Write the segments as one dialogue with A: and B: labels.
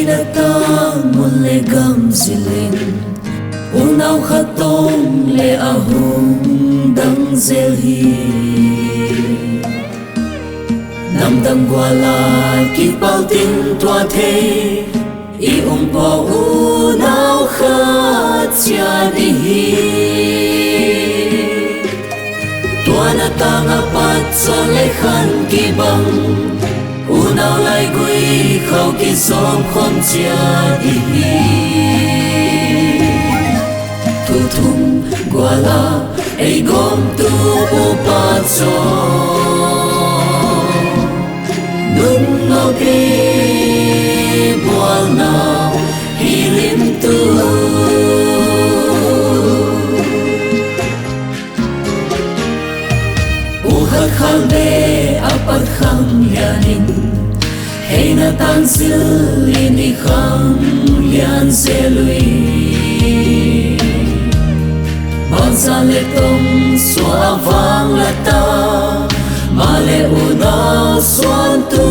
A: Natang mule gam zilin Unaw khatong le ahung dang zelhi Nam dang gwala ki pal tin tua the I po unaw khat sian hi Tua na tang apat sa lekhan ki bang Unaw lai gui khâu ki som khom chia đi thu thum gwala ei gom tu bu pa cho nun no ke bual na hilim tu u khat khal de apat kham yanin Hey na tang sil ini kham lian se lui Bang sa le tong sua vang la ta Ma le unaw suan tu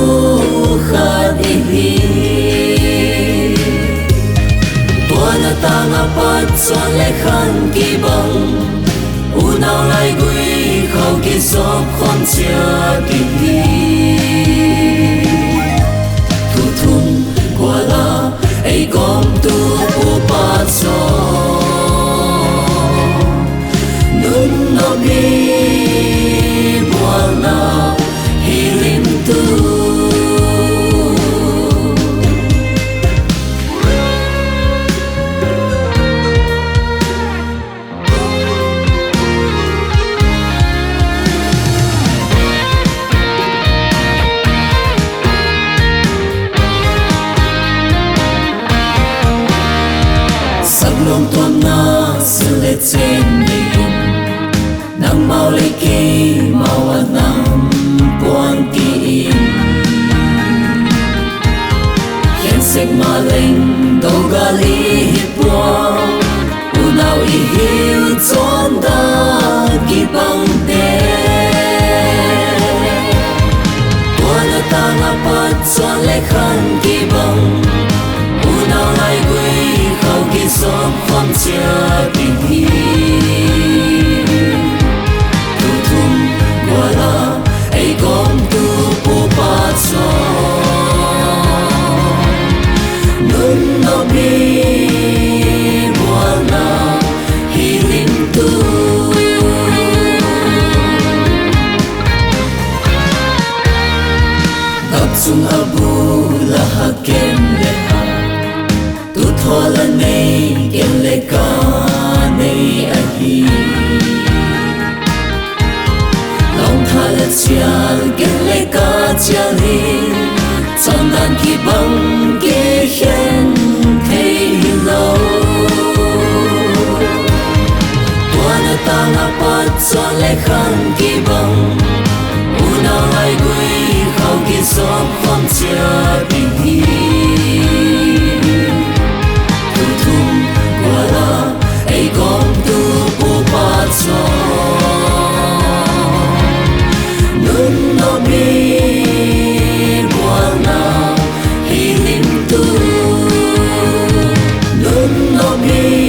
A: khat hi Tua na tang apat suan le khan ki bang Unaw lai gui khâu ki sop khom chia ki hi Gwala ei gom tu upa cho Nun no bi bual na hilim tu Long tuam na sile chen yin Nang mau le ke mau at nang puan ti in Kien sek ma leng do gali hipuang Unaw I hiu chon da ki bang te Tuan na tang apat chon le khan ki bang Unaw lai gui khâu ki som khom chia ki hi Tu thum gwala ei gom tu pu pa cho Nun no bi bual na hilim tu Gap sung abu la hakem le Tu thola nei ken le ka nei a hi Long thala chial ken le ka chial hi Chon dan ki bang ke hen thei hi lo Tua na tang apat chon le khan ki bang Unaw lai gui khâu ki som khom chia ki hi Gom tu pu pa cho Nun no bi bual na hilim tu Nun no bi